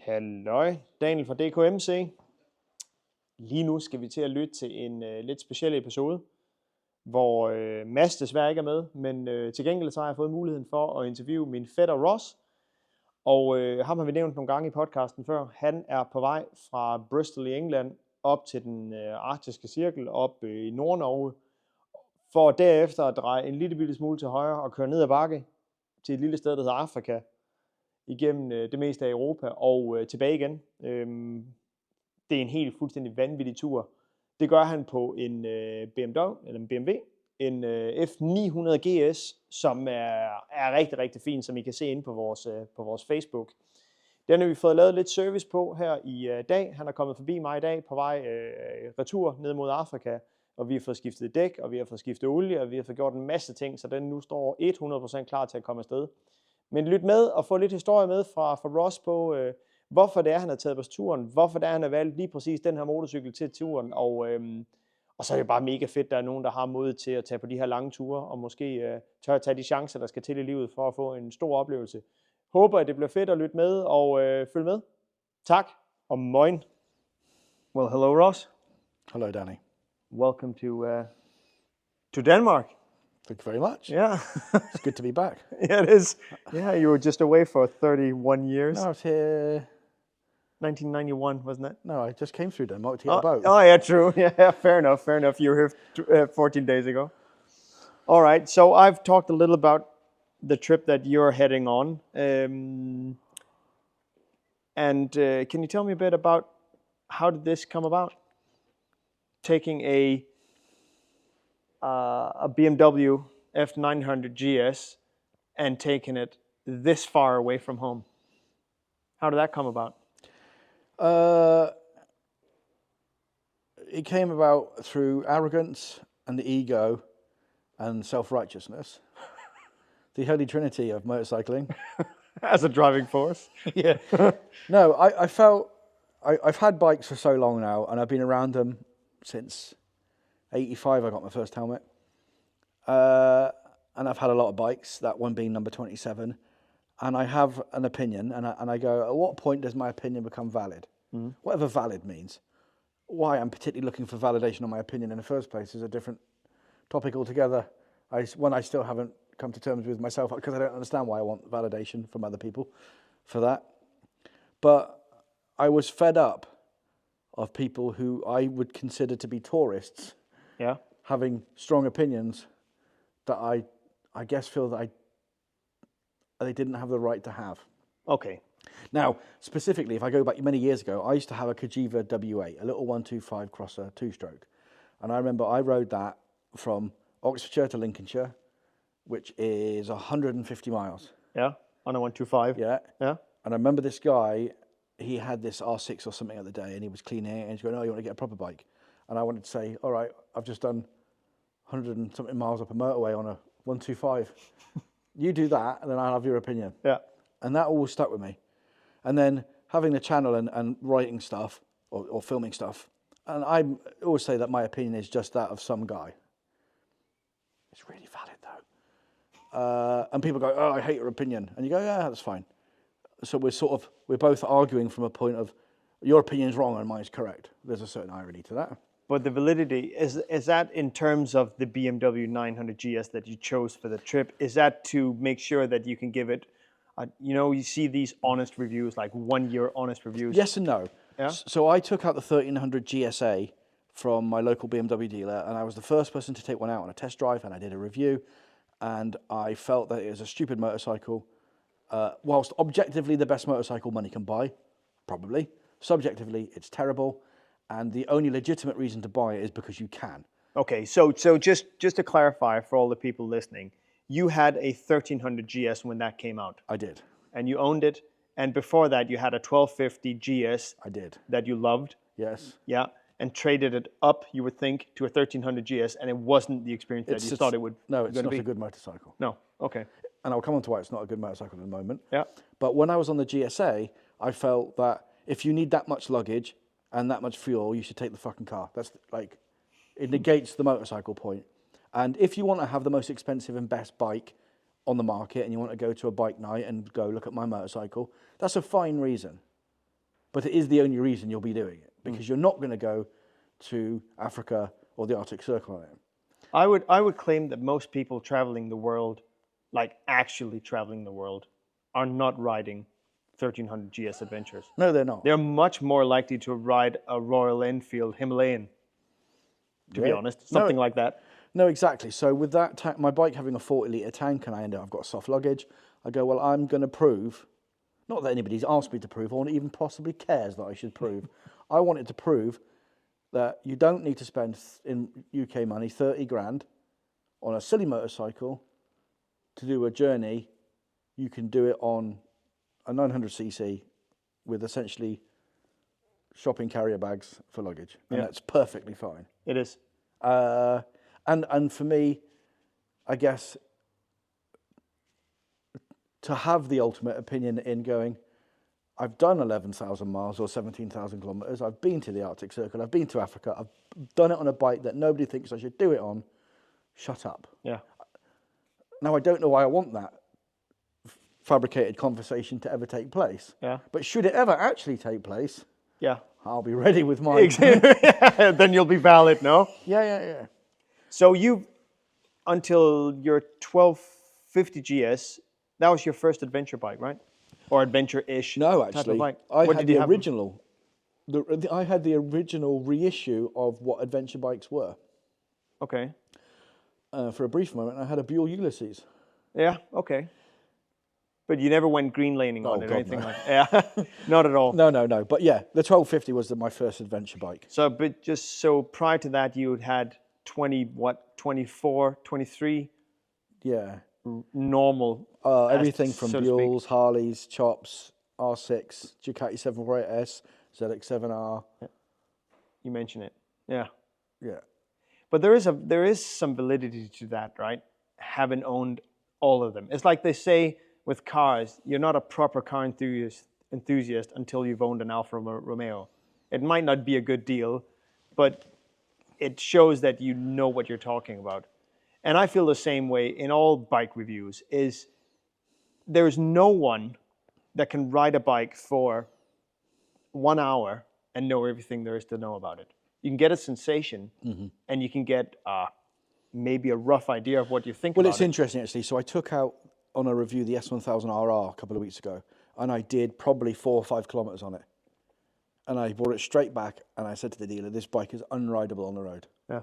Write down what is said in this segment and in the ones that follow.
Halløj, Daniel fra DKMC. Lige nu skal vi til at lytte til en lidt speciel episode, hvor Mads desværre ikke er med, men til gengæld så har jeg fået muligheden for at interviewe min fætter Ross. Og ham har vi nævnt nogle gange i podcasten før. Han er på vej fra Bristol i England op til den arktiske cirkel op i Norge, for derefter at dreje en lille bitte smule til højre og køre ned ad bakke til et lille sted, der hedder Afrika, igennem det meste af Europa og tilbage igen. Det er en helt fuldstændig vanvittig tur. Det gør han på en BMW, en F900 GS, som er rigtig, rigtig fin, som I kan se inde på vores Facebook. Den har vi fået lavet lidt service på her i dag. Han er kommet forbi mig i dag på vej retur ned mod Afrika, og vi har fået skiftet dæk, og vi har fået skiftet olie, og vi har fået gjort en masse ting, så den nu står 100% klar til at komme afsted. Men lyt med og få lidt historie med fra Ross på, hvorfor det er, han har taget på turen, hvorfor det er, han har valgt lige præcis den her motorcykel til turen, og så er det bare mega fedt, der er nogen, der har mod til at tage på de her lange ture, og måske tør at tage de chancer, der skal til i livet for at få en stor oplevelse. Håber, at det bliver fedt at lytte med og følge med. Tak, og moin. Well, hello Ross. Hello Danny. Welcome to Denmark. Thank you very much. Yeah. It's good to be back. Yeah, it is. Yeah, you were just away for 31 years. No, I was here... 1991, wasn't it? No, I just came through Denmark to get a boat. Oh, yeah, true. Yeah, fair enough. You were here 14 days ago. All right, so I've talked a little about the trip that you're heading on. Can you tell me a bit about how did this come about? Taking a BMW F900 GS and taking it this far away from home. How did that come about? It came about through arrogance and the ego and self-righteousness. The holy trinity of motorcycling. As a driving force. Yeah. No, I felt... I've had bikes for so long now, and I've been around them since 85. I got my first helmet. And I've had a lot of bikes, that one being number 27. And I have an opinion, and I go, at what point does my opinion become valid? Mm-hmm. Whatever valid means. Why I'm particularly looking for validation on my opinion in the first place is a different topic altogether. One I still haven't come to terms with myself, because I don't understand why I want validation from other people for that. But I was fed up of people who I would consider to be tourists, yeah, having strong opinions that I guess feel that they didn't have the right to have. Okay. Now, specifically, if I go back many years ago, I used to have a Kajiva W8, a little 125 crosser, two-stroke. And I remember I rode that from Oxfordshire to Lincolnshire, which is 150 miles. Yeah, on a 125. Yeah. Yeah. And I remember this guy, he had this R6 or something the other day, and he was cleaning it, and he's going, oh, you want to get a proper bike? And I wanted to say, all right, I've just done 100 and something miles up a motorway on a 125. You do that, and then I'll have your opinion. Yeah. And that always stuck with me. And then having the channel and writing stuff, or filming stuff, and I always say that my opinion is just that of some guy. It's really valid, though. And people go, oh, I hate your opinion. And you go, yeah, that's fine. So we're both arguing from a point of, your opinion's wrong and mine's correct. There's a certain irony to that. But the validity, is that in terms of the BMW 900 GS that you chose for the trip? Is that to make sure that you can give it, you see these honest reviews, like 1 year honest reviews? Yes and no. Yeah? So I took out the 1300 GSA from my local BMW dealer, and I was the first person to take one out on a test drive, and I did a review, and I felt that it was a stupid motorcycle. Whilst objectively the best motorcycle money can buy, probably, subjectively it's terrible, and the only legitimate reason to buy it is because you can. Okay, so just to clarify for all the people listening, you had a 1300 GS when that came out. I did. And you owned it, and before that you had a 1250 GS. I did. That you loved. Yes. Yeah, and traded it up, you would think, to a 1300 GS, and it wasn't the experience that you thought it would be. No, it's not a good motorcycle. No, okay. And I'll come on to why it's not a good motorcycle in a moment. Yeah. But when I was on the GSA, I felt that if you need that much luggage and that much fuel, you should take the fucking car. That's like, it negates the motorcycle point. And if you want to have the most expensive and best bike on the market and you want to go to a bike night and go look at my motorcycle, that's a fine reason. But it is the only reason you'll be doing it, because you're not going to go to Africa or the Arctic Circle on it. I would claim that most people traveling the world, like actually traveling the world, are not riding 1300 GS adventures. No, they're not. They're much more likely to ride a Royal Enfield Himalayan, to be honest, something like that. No, exactly. So with that, my bike having a 40-litre tank, and I've got soft luggage, I go, well, I'm going to prove, not that anybody's asked me to prove, or even possibly cares that I should prove. I wanted to prove that you don't need to spend, in UK money, 30 grand on a silly motorcycle to do a journey. You can do it on a 900cc with essentially shopping carrier bags for luggage, and that's perfectly fine. It is. And for me, I guess, to have the ultimate opinion in going, I've done 11,000 miles or 17,000 kilometers. I've been to the Arctic Circle. I've been to Africa. I've done it on a bike that nobody thinks I should do it on. Shut up. Yeah. Now, I don't know why I want that fabricated conversation to ever take place. Yeah. But should it ever actually take place, yeah, I'll be ready with mine. Then you'll be valid, no? Yeah. So you, until your 1250 GS, that was your first adventure bike, right? Or adventure-ish No, type actually, of bike. I What had did you the have? original. I had the original reissue of what adventure bikes were. Okay. For a brief moment, I had a Buell Ulysses. Yeah, okay. But you never went green laning on it or God, anything no. like that? Yeah, not at all. No. But yeah, the 1250 was my first adventure bike. So, but just so prior to that, you had 24, 23 Yeah. normal. Everything from so to speak. Buells, Harleys, Chops, R6, Ducati 748S, ZX7R. You mentioned it. Yeah. Yeah. But there is some validity to that, right? Having owned all of them. It's like they say with cars, you're not a proper car enthusiast until you've owned an Alfa Romeo. It might not be a good deal, but it shows that you know what you're talking about. And I feel the same way in all bike reviews, is there's no one that can ride a bike for 1 hour and know everything there is to know about it. You can get a sensation, and you can get maybe a rough idea of what you think about it. Well, it's interesting, actually. So I took out on a review the S1000RR a couple of weeks ago, and I did probably 4 or 5 kilometers on it. And I brought it straight back, and I said to the dealer, this bike is unrideable on the road. Yeah.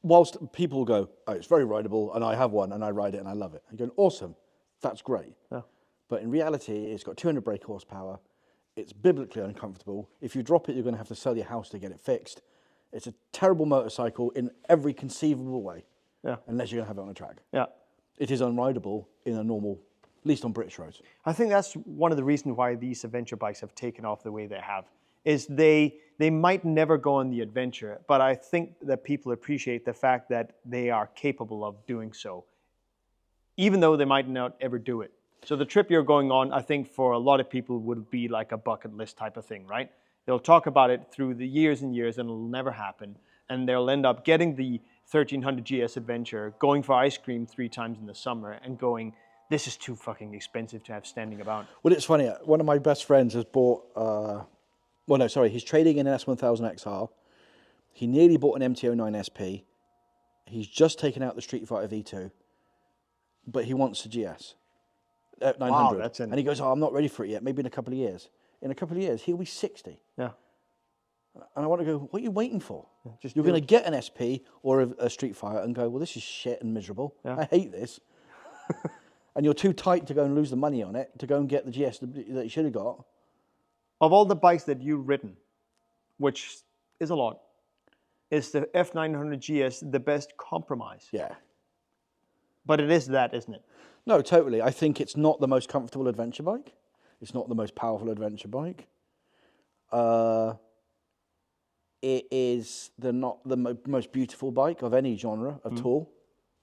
Whilst people go, oh, it's very rideable, and I have one, and I ride it, and I love it. I'm going, awesome, that's great. Yeah. But in reality, it's got 200 brake horsepower. It's biblically uncomfortable. If you drop it, you're going to have to sell your house to get it fixed. It's a terrible motorcycle in every conceivable way, unless you're going to have it on a track. Yeah. It is unrideable in a normal, at least on British roads. I think that's one of the reasons why these adventure bikes have taken off the way they have, is they might never go on the adventure, but I think that people appreciate the fact that they are capable of doing so, even though they might not ever do it. So the trip you're going on, I think for a lot of people would be like a bucket list type of thing, right? They'll talk about it through the years and years and it'll never happen. And they'll end up getting the 1300 GS adventure, going for ice cream 3 times in the summer and going, this is too fucking expensive to have standing about. Well, it's funny. One of my best friends has bought, he's trading in an S1000XR. He nearly bought an MT-09 SP. He's just taken out the Street Fighter V2, but he wants a GS. 900. Wow, that's and he goes, oh, I'm not ready for it yet, maybe in a couple of years. In a couple of years, he'll be 60. Yeah. And I want to go, what are you waiting for? Just You're going to get an SP or a Street Fighter and go, well, this is shit and miserable. Yeah. I hate this. And you're too tight to go and lose the money on it to go and get the GS that you should have got. Of all the bikes that you've ridden, which is a lot, is the F900 GS the best compromise? Yeah. But it is that, isn't it? No, totally. I think it's not the most comfortable adventure bike. It's not the most powerful adventure bike. It is not the most beautiful bike of any genre at all.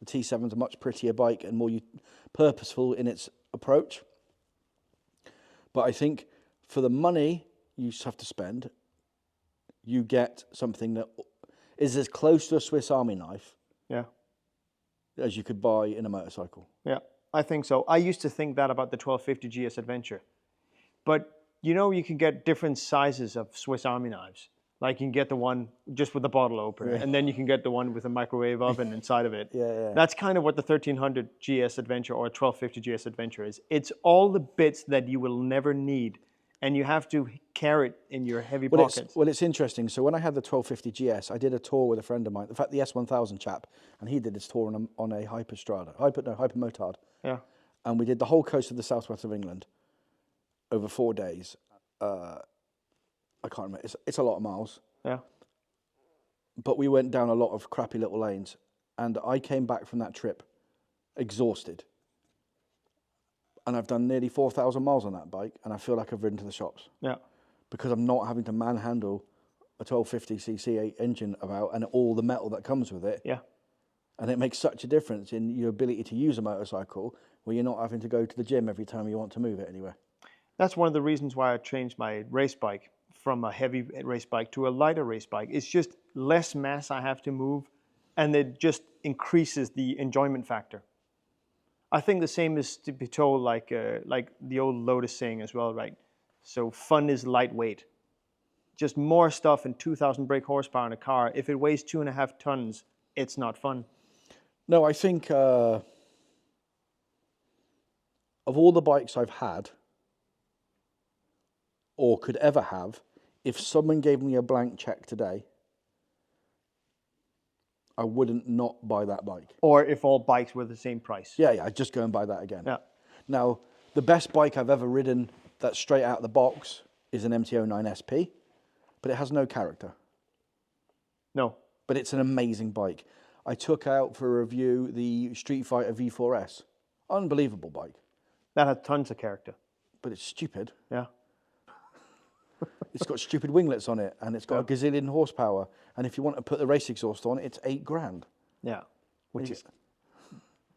The T7 is a much prettier bike and more purposeful in its approach. But I think for the money you have to spend, you get something that is as close to a Swiss Army knife as you could buy in a motorcycle. Yeah, I think so. I used to think that about the 1250 GS Adventure. But you know, you can get different sizes of Swiss Army knives. Like you can get the one just with the bottle opener, and then you can get the one with a microwave oven inside of it. Yeah. That's kind of what the 1300 GS Adventure or 1250 GS Adventure is. It's all the bits that you will never need, and you have to carry it in your heavy pockets. It's interesting. So when I had the 1250 GS, I did a tour with a friend of mine. In fact, the S1000 chap, and he did this tour on a hypermotard. Yeah. And we did the whole coast of the southwest of England over 4 days. I can't remember. It's a lot of miles. Yeah. But we went down a lot of crappy little lanes, and I came back from that trip exhausted. And I've done nearly 4,000 miles on that bike, and I feel like I've ridden to the shops. Yeah. Because I'm not having to manhandle a 1250cc engine about and all the metal that comes with it. Yeah. And it makes such a difference in your ability to use a motorcycle where you're not having to go to the gym every time you want to move it anywhere. That's one of the reasons why I changed my race bike from a heavy race bike to a lighter race bike. It's just less mass I have to move, and it just increases the enjoyment factor. I think the same is to be told like the old Lotus saying as well, right? So fun is lightweight. Just more stuff and 2,000 brake horsepower in a car. If it weighs 2.5 tons, it's not fun. No, I think of all the bikes I've had or could ever have, if someone gave me a blank check today, I wouldn't not buy that bike. Or if all bikes were the same price. Yeah, I'd just go and buy that again. Yeah. Now, the best bike I've ever ridden that's straight out of the box is an MT-09 SP, but it has no character. No. But it's an amazing bike. I took out for a review the Street Fighter V4S. Unbelievable bike. That had tons of character. But it's stupid. Yeah. It's got stupid winglets on it, and it's got a gazillion horsepower. And if you want to put the race exhaust on, it's $8,000. Yeah. Which is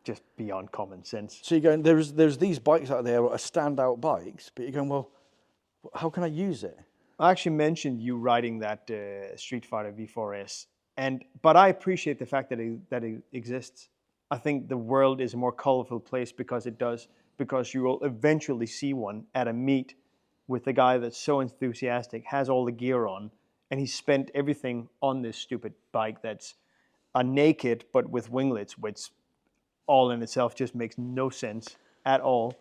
just beyond common sense. So you're going, there's these bikes out there that are standout bikes, but you're going, well, how can I use it? I actually mentioned you riding that Street Fighter V4S, but I appreciate the fact that it exists. I think the world is a more colorful place because it does, because you will eventually see one at a meet with the guy that's so enthusiastic, has all the gear on, and he spent everything on this stupid bike that's a naked but with winglets, which all in itself just makes no sense at all.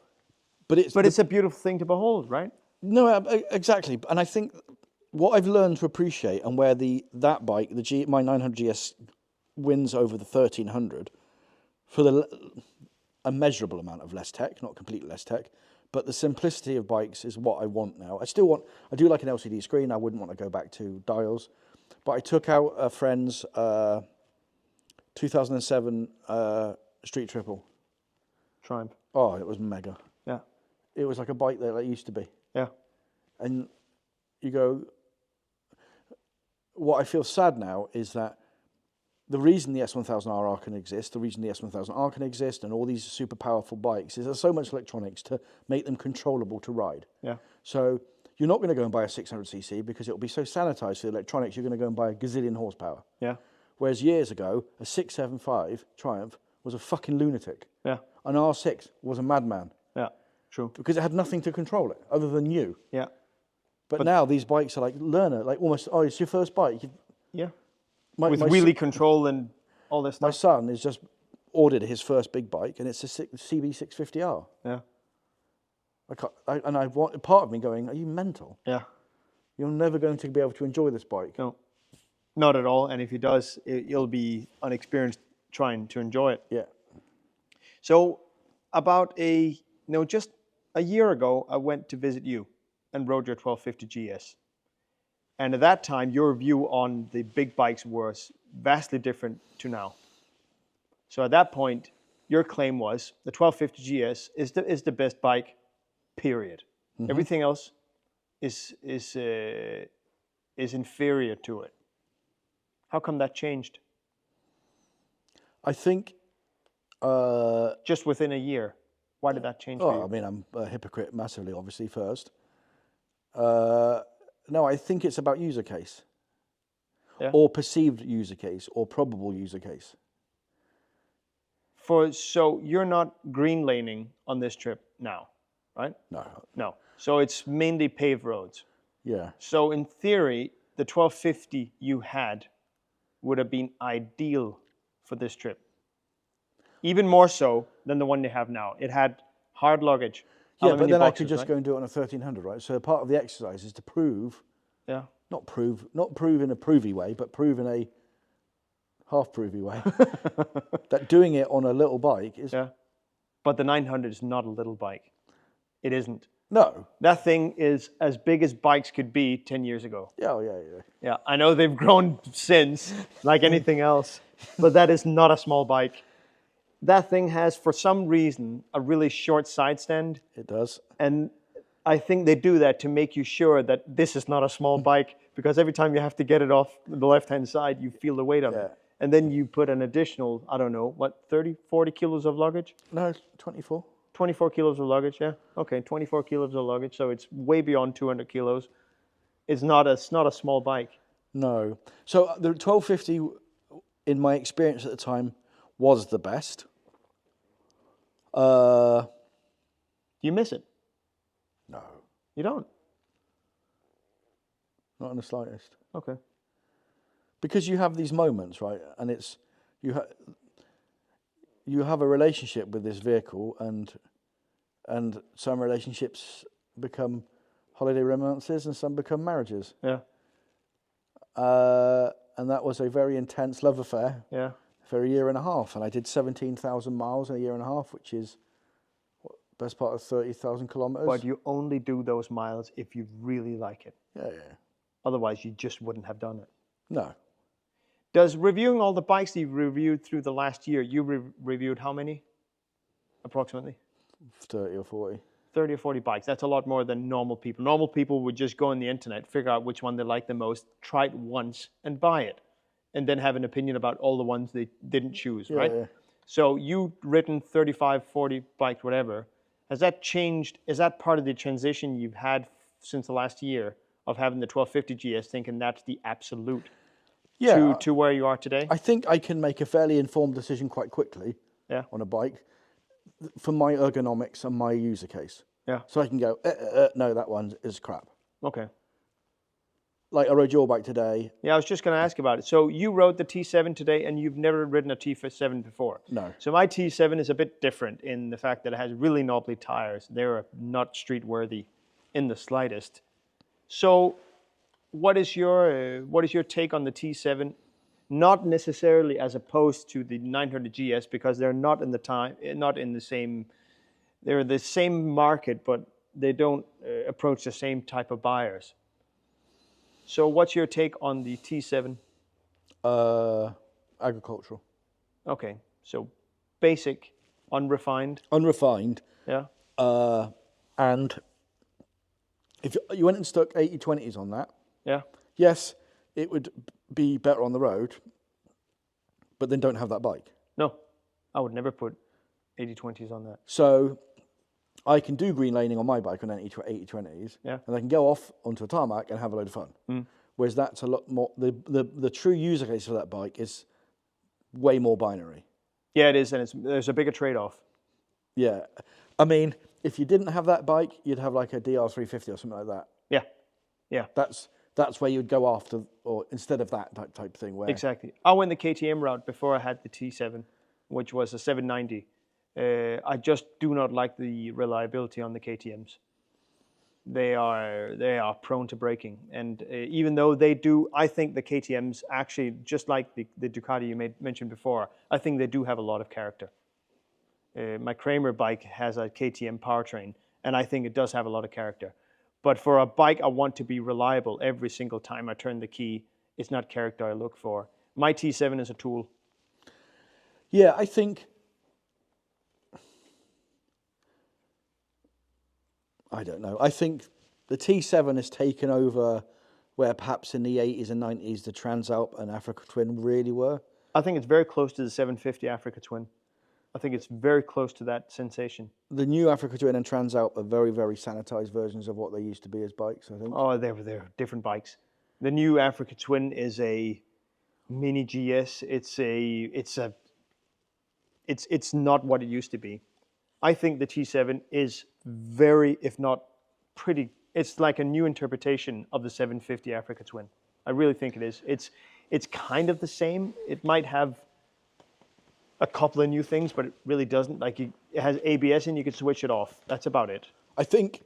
But it's a beautiful thing to behold, right? No, exactly. And I think what I've learned to appreciate, and where that bike, my 900 GS, wins over the 1300 for a measurable amount of less tech, not completely less tech, but the simplicity of bikes is what I want now. I do like an LCD screen. I wouldn't want to go back to dials. But I took out a friend's 2007 Street Triple. Triumph. Oh, it was mega. Yeah. It was like a bike that it used to be. Yeah. And you go, what I feel sad now is that the reason the S1000RR can exist, the reason the S1000R can exist, and all these super powerful bikes is there's so much electronics to make them controllable to ride. Yeah. So you're not going to go and buy a 600cc because it'll be so sanitized for the electronics, you're going to go and buy a gazillion horsepower. Yeah. Whereas years ago, a 675 Triumph was a fucking lunatic. Yeah. An R6 was a madman. Yeah. True. Because it had nothing to control it other than you. Yeah. But now these bikes are like learner, like almost, oh, it's your first bike. Yeah. With wheelie control and all this stuff. My son has just ordered his first big bike, and it's a CB650R. Yeah. I want part of me going, are you mental? Yeah. You're never going to be able to enjoy this bike. No, not at all. And if he does, you'll be unexperienced trying to enjoy it. Yeah. So just a year ago, I went to visit you and rode your 1250 GS. And at that time, your view on the big bikes was vastly different to now. So at that point, your claim was the 1250 GS is the best bike, period. Mm-hmm. Everything else is inferior to it. How come that changed? I think just within a year. Why did that change for you? I mean, I'm a hypocrite massively, obviously, first. No, I think it's about user case. Yeah. Or perceived user case, or probable user case. So you're not green laning on this trip now, right? No. So it's mainly paved roads. Yeah. So in theory, the 1250 you had would have been ideal for this trip. Even more so than the one you have now. It had hard luggage. Yeah, but then boxes, I could just right? go and do it on a 1300, right? So part of the exercise is to prove, Yeah. not prove in a provey way, but prove in a half provey way, that doing it on a little bike is... Yeah. But the 900 is not a little bike. It isn't. No. That thing is as big as bikes could be 10 years ago. Yeah, yeah, yeah. Yeah, I know they've grown since, like anything else, but that is not a small bike. That thing has, for some reason, a really short side stand. It does. And I think they do that to make you sure that this is not a small bike, because every time you have to get it off the left-hand side, you feel the weight of it. And then you put an additional, I don't know, what, 30, 40 kilos of luggage? No, 24. 24 kilos of luggage, yeah. Okay, 24 kilos of luggage, so it's way beyond 200 kilos. It's not a small bike. No. So the 1250, in my experience at the time, was the best. You miss it? No, You don't? not in the slightest. Okay. Because you have these moments, right? And it's you have a relationship with this vehicle, and some relationships become holiday romances, and some become marriages. Yeah. And that was a very intense love affair. Yeah. For a year and a half, and I did 17,000 miles in a year and a half, which is best part of 30,000 kilometers. But you only do those miles if you really like it. Yeah, yeah. Otherwise, you just wouldn't have done it. No. Does reviewing all the bikes you've reviewed through the last year, you reviewed how many? Approximately? 30 or 40. 30 or 40 bikes. That's a lot more than normal people. Normal people would just go on the internet, figure out which one they like the most, try it once, and buy it. And then have an opinion about all the ones they didn't choose, right? Yeah. So you've written 35, 40 bikes, whatever. Has that changed? Is that part of the transition you've had since the last year of having the 1250 GS, thinking that's the absolute to where you are today? I think I can make a fairly informed decision quite quickly on a bike for my ergonomics and my user case. Yeah. So I can go, no, that one is crap. Okay. Like I rode your bike today. Yeah, I was just going to ask about it. So you rode the T7 today, and you've never ridden a T7 before. No. So my T7 is a bit different in the fact that it has really knobbly tires. They're not street worthy in the slightest. So what is your take on the T7? Not necessarily as opposed to the 900 GS, because they're not in the same. They're the same market, but they don't approach the same type of buyers. So what's your take on the T7? Agricultural. Okay, so basic, unrefined. Unrefined. Yeah. And if you went and stuck 80/20s on that, Yeah. yes, it would be better on the road, but then don't have that bike. No, I would never put 80/20s on that. So I can do green laning on my bike on 80/20s, Yeah. and I can go off onto a tarmac and have a load of fun. Whereas that's a lot more, the true user case for that bike is way more binary. Yeah, it is, and there's a bigger trade-off. Yeah. I mean, if you didn't have that bike, you'd have like a DR350 or something like that. Yeah. Yeah. That's where you'd go after, or instead of that type thing. Where Exactly. I went the KTM route before I had the T7, which was a 790. I just do not like the reliability on the KTMs. They are prone to braking, and even though they do, I think the KTMs actually, just like the Ducati you mentioned before, I think they do have a lot of character. My Kramer bike has a KTM powertrain, and I think it does have a lot of character. But for a bike I want to be reliable every single time I turn the key, it's not character I look for. My T7 is a tool. Yeah, I think, I don't know. I think the T7 has taken over where perhaps in the 80s and 90s the Transalp and Africa Twin really were. I think it's very close to the 750 Africa Twin. I think it's very close to that sensation. The new Africa Twin and Transalp are very, very sanitized versions of what they used to be as bikes, I think. Oh, they're different bikes. The new Africa Twin is a mini GS. It's not what it used to be. I think the T7 is very, if not it's like a new interpretation of the 750 Africa Twin. I really think it is. It's kind of the same. It might have a couple of new things, but it really doesn't. Like it has ABS and you can switch it off. That's about it. I think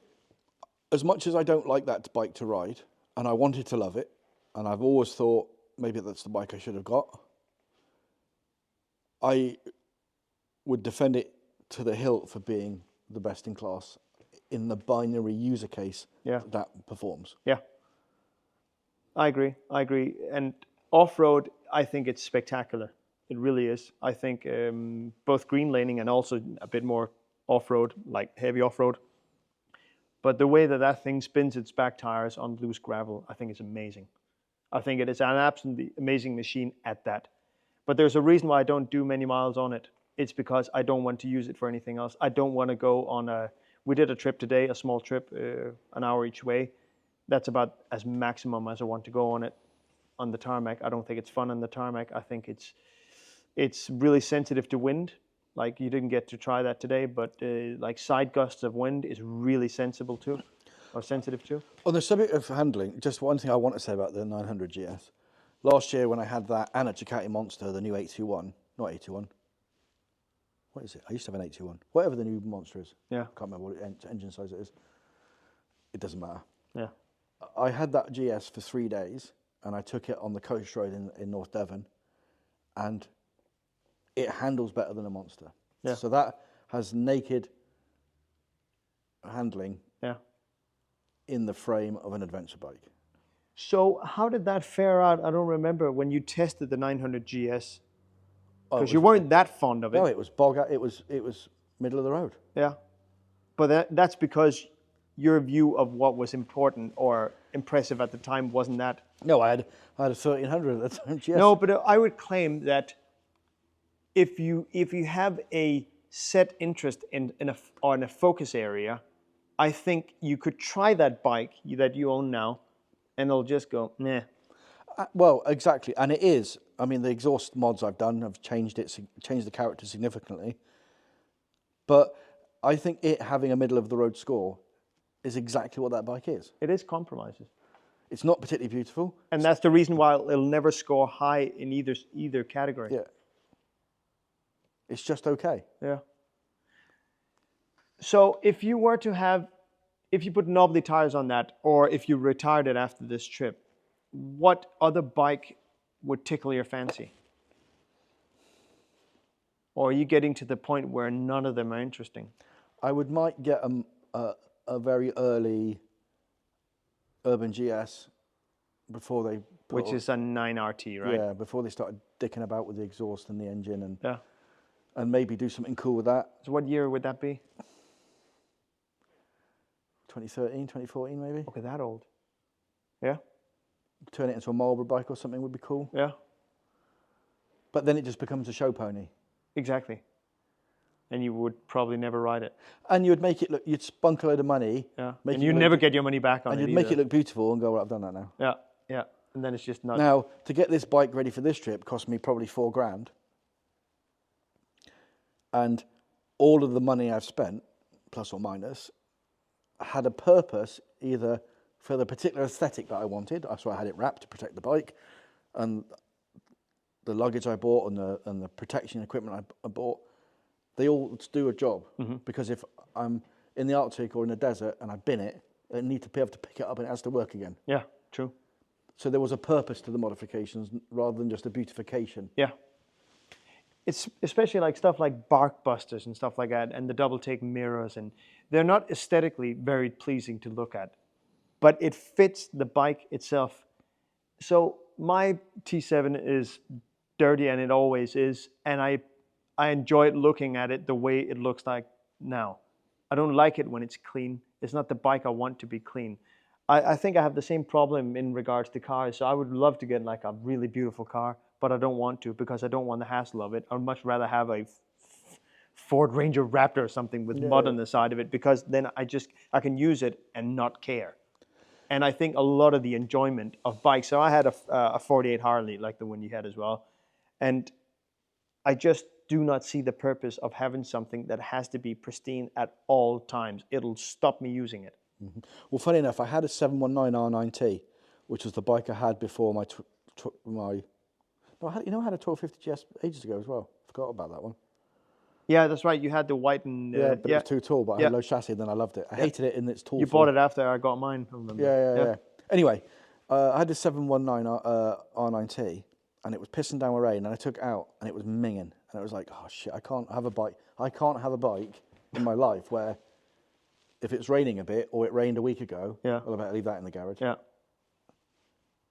as much as I don't like that bike to ride, and I wanted to love it, and I've always thought maybe that's the bike I should have got, I would defend it to the hilt for being the best in class in the binary user case that performs. Yeah. I agree. And off-road, I think it's spectacular. It really is. I think both green laning and also a bit more off-road, like heavy off-road. But the way that thing spins its back tires on loose gravel, I think it's amazing. I think it is an absolutely amazing machine at that. But there's a reason why I don't do many miles on it. It's because I don't want to use it for anything else. I don't want to go on we did a trip today, a small trip, an hour each way. That's about as maximum as I want to go on it on the tarmac. I don't think it's fun on the tarmac. I think it's really sensitive to wind. Like you didn't get to try that today, but like side gusts of wind is really sensitive to. On the subject of handling, just one thing I want to say about the 900 GS. Last year when I had that and a Ducati Monster, the new 821, not 821. What is it? I used to have an 821. Whatever the new Monster is. Yeah. I can't remember what engine size it is. It doesn't matter. Yeah. I had that GS for 3 days and I took it on the coast road in North Devon and it handles better than a Monster. Yeah. So that has naked handling in the frame of an adventure bike. So how did that fare out? I don't remember when you tested the 900 GS. Because you weren't that fond of it. No, it was it was middle of the road. Yeah. But that's because your view of what was important or impressive at the time wasn't that. No, I had a 1300 at the time. GS. No, but I would claim that if you have a set interest in a focus area, I think you could try that bike that you own now, and it'll just go meh. Well, exactly, and it is. I mean, the exhaust mods I've done have changed the character significantly. But I think it having a middle of the road score is exactly what that bike is. It is compromises. It's not particularly beautiful, and that's the reason why it'll never score high in either category. Yeah. It's just okay. Yeah. So if you put knobbly tires on that, or if you retired it after this trip, what other bike would tickle your fancy? Or are you getting to the point where none of them are interesting? I might get a very early Urban GS before they... Which is a 9RT, right? Yeah, before they started dicking about with the exhaust and the engine yeah. And maybe do something cool with that. So what year would that be? 2013, 2014 maybe. Okay, that old. Yeah. Turn it into a Marlboro bike or something would be cool. Yeah. But then it just becomes a show pony. Exactly. And you would probably never ride it. And you'd make it look, you'd spunk a load of money. Yeah. And you'd never get your money back on it. And you'd make it look beautiful and go, well, I've done that now. Yeah, yeah. And then it's just not. Now, to get this bike ready for this trip cost me probably $4,000. And all of the money I've spent, plus or minus, had a purpose either for the particular aesthetic that I wanted. That's why I had it wrapped to protect the bike, and the luggage I bought and the protection equipment I bought, they all do a job. Mm-hmm. Because if I'm in the Arctic or in the desert and I bin it, I need to be able to pick it up and it has to work again. Yeah, true. So there was a purpose to the modifications rather than just a beautification. Yeah. It's especially like stuff like bark busters and stuff like that, and the double take mirrors, and they're not aesthetically very pleasing to look at, but it fits the bike itself. So my T7 is dirty, and it always is, and I enjoy it looking at it the way it looks like now. I don't like it when it's clean. It's not the bike I want to be clean. I think I have the same problem in regards to cars. So I would love to get like a really beautiful car, but I don't want to because I don't want the hassle of it. I'd much rather have a Ford Ranger Raptor or something with mud on the side of it, because then I can use it and not care. And I think a lot of the enjoyment of bikes. So I had a 48 Harley like the one you had as well, and I just do not see the purpose of having something that has to be pristine at all times. It'll stop me using it. Well, funny enough, I had a 719 R9T, which was the bike I had before my No, I had a 1250 GS ages ago as well. Forgot about that one. Yeah, that's right. You had the white and Yeah, but it was too tall. But I had low chassis, and then I loved it. I hated it in its tall. You bought it after I got mine. I remember. Yeah. Anyway, I had the 719 R9T, and it was pissing down with rain, and I took it out, and it was minging, and it was like, oh shit, I can't have a bike. I can't have a bike in my life where if it's raining a bit or it rained a week ago, well, I better leave that in the garage. Yeah.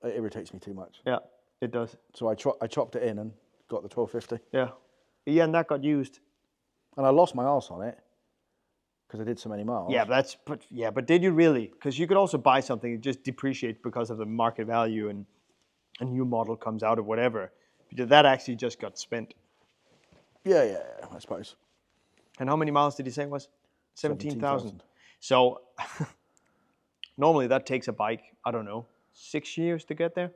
It irritates me too much. Yeah, it does. So I chopped it in and got the 1250. Yeah. Yeah, and that got used. And I lost my arse on it because I did so many miles. Yeah, but did you really? Because you could also buy something that just depreciates because of the market value and a new model comes out or whatever. But that actually just got spent. Yeah, I suppose. And how many miles did you say it was? 17,000. So normally that takes a bike, I don't know, 6 years to get there?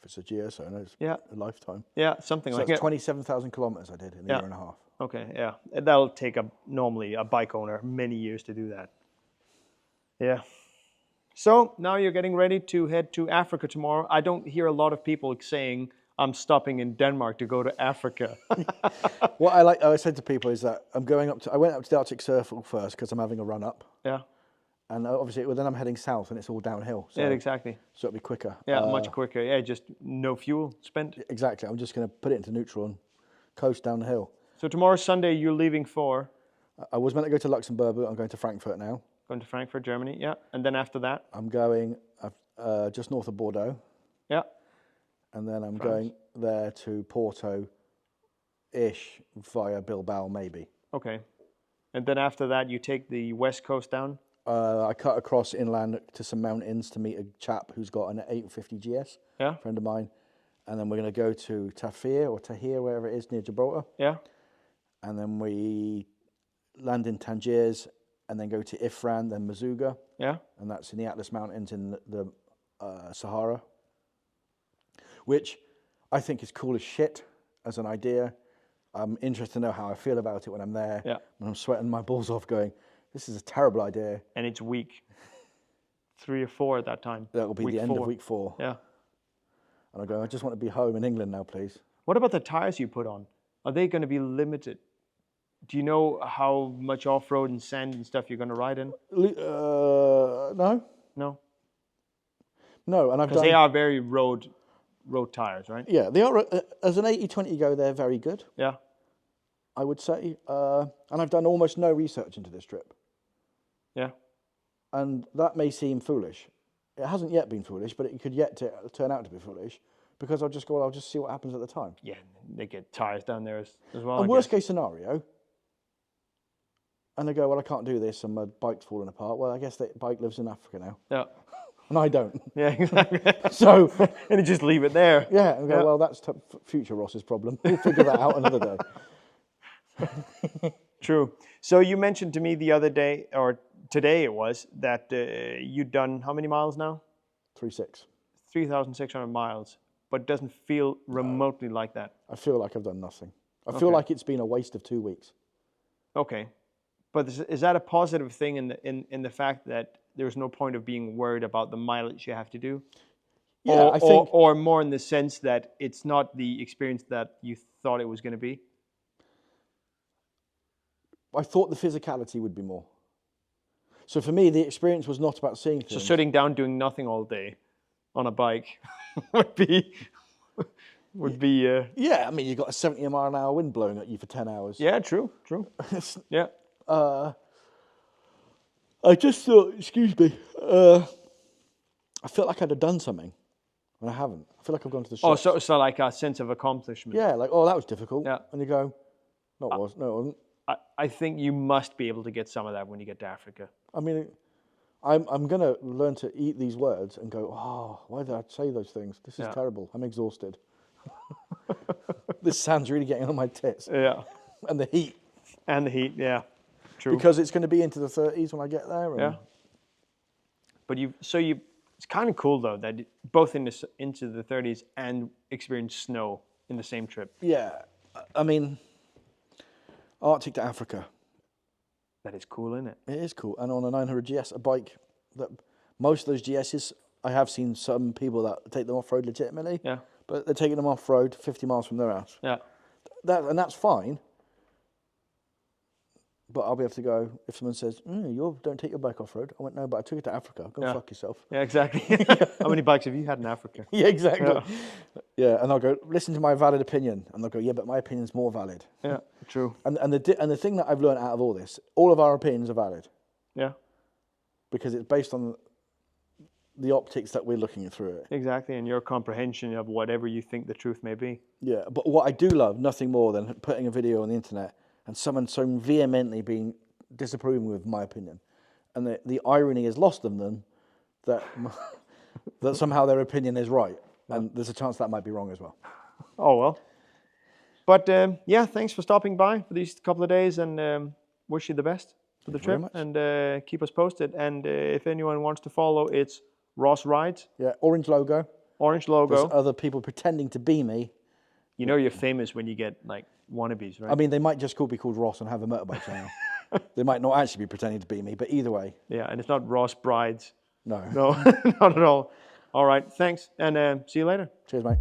If it's a GSO, no, it's a lifetime. Yeah, something so like that. So 27,000 kilometers I did in a year and a half. Okay, yeah. That'll take normally a bike owner many years to do that. Yeah. So now you're getting ready to head to Africa tomorrow. I don't hear a lot of people saying, I'm stopping in Denmark to go to Africa. What I said to people is that I went up to the Arctic Circle first because I'm having a run up. Yeah. And obviously, then I'm heading south and it's all downhill. So, yeah, exactly. So it'll be quicker. Yeah, much quicker. Yeah, just no fuel spent. Exactly. I'm just going to put it into neutral and coast down the hill. So tomorrow, Sunday, you're leaving for? I was meant to go to Luxembourg, but I'm going to Frankfurt now. Going to Frankfurt, Germany, yeah. And then after that? I'm going just north of Bordeaux. Yeah. And then I'm going there to Porto-ish via Bilbao, maybe. Okay. And then after that, you take the west coast down? I cut across inland to some mountains to meet a chap who's got an 850 GS, a friend of mine. And then we're going to go to Tahrir, wherever it is, near Gibraltar. Yeah. And then we land in Tangiers and then go to Ifran, then Mazuga. Yeah. And that's in the Atlas Mountains in the Sahara, which I think is cool as shit as an idea. I'm interested to know how I feel about it when I'm there. Yeah. And I'm sweating my balls off going, this is a terrible idea. And it's week 3 or 4 at that time. That will be the end of week 4. Yeah. And I go, I just want to be home in England now, please. What about the tires you put on? Are they going to be limited? Do you know how much off-road and sand and stuff you're going to ride in? No. No? No, and because they are very road tires, right? Yeah, they are. As an 80-20 go, they're very good. Yeah. I would say. And I've done almost no research into this trip. Yeah. And that may seem foolish. It hasn't yet been foolish, but it could yet turn out to be foolish because I'll just see what happens at the time. Yeah, they get tires down there as well. And worst case scenario, and they go, well, I can't do this, and my bike's falling apart. Well, I guess that bike lives in Africa now. Yeah. And I don't. Yeah, exactly. So, and you just leave it there. Yeah, and go, well, that's future Ross's problem. We'll figure that out another day. True. So you mentioned to me the other day, or today it was, that you'd done how many miles now? 3,600 miles, but it doesn't feel remotely like that. I feel like I've done nothing. I feel like it's been a waste of 2 weeks. Okay. But is that a positive thing in the fact that there's no point of being worried about the mileage you have to do? Yeah, I think... Or more in the sense that it's not the experience that you thought it was going to be? I thought the physicality would be more. So for me, the experience was not about seeing things. So sitting down doing nothing all day on a bike would be... Yeah, I mean, you've got a 70-mile-an-hour wind blowing at you for 10 hours. Yeah, true. Yeah. I just thought, excuse me, I felt like I'd have done something, and I haven't. I feel like I've gone to the shops. Oh, so like a sense of accomplishment. Yeah, like, oh, that was difficult. Yeah. And you go, no, it wasn't. I think you must be able to get some of that when you get to Africa. I mean, I'm going to learn to eat these words and go, oh, why did I say those things? This is terrible. I'm exhausted. This sounds really getting on my tits. Yeah. And the heat. Yeah. True. Because it's going to be into the 30s when I get there. And... Yeah. But it's kind of cool though that both into the 30s and experience snow in the same trip. Yeah. I mean, Arctic to Africa. That is cool, isn't it? It is cool. And on a 900 GS, a bike that most of those GSs, I have seen some people that take them off-road legitimately. Yeah. But they're taking them off-road 50 miles from their house. Yeah. And that's fine. But I'll be able to go, if someone says, you don't take your bike off-road. I went, no, but I took it to Africa. Go fuck yourself. Yeah, exactly. How many bikes have you had in Africa? Yeah, exactly. Yeah, and I'll go, listen to my valid opinion. And they'll go, yeah, but my opinion's more valid. Yeah, true. And the thing that I've learned out of all this, all of our opinions are valid. Yeah. Because it's based on the optics that we're looking through it. Exactly, and your comprehension of whatever you think the truth may be. Yeah, but what I do love, nothing more than putting a video on the internet and someone so vehemently being disapproving with my opinion. And the irony is lost on them that that somehow their opinion is right. And there's a chance that might be wrong as well. Oh, well. But yeah, thanks for stopping by for these couple of days, and wish you the best for the trip. And keep us posted. And if anyone wants to follow, it's Ross Rides. Yeah, orange logo. Orange logo. There's other people pretending to be me. You know you're famous when you get like wannabes, right? I mean, they might just be called Ross and have a motorbike channel. They might not actually be pretending to be me, but either way. Yeah, and it's not Ross Brides. No. No, not at all. All right, thanks, and see you later. Cheers, mate.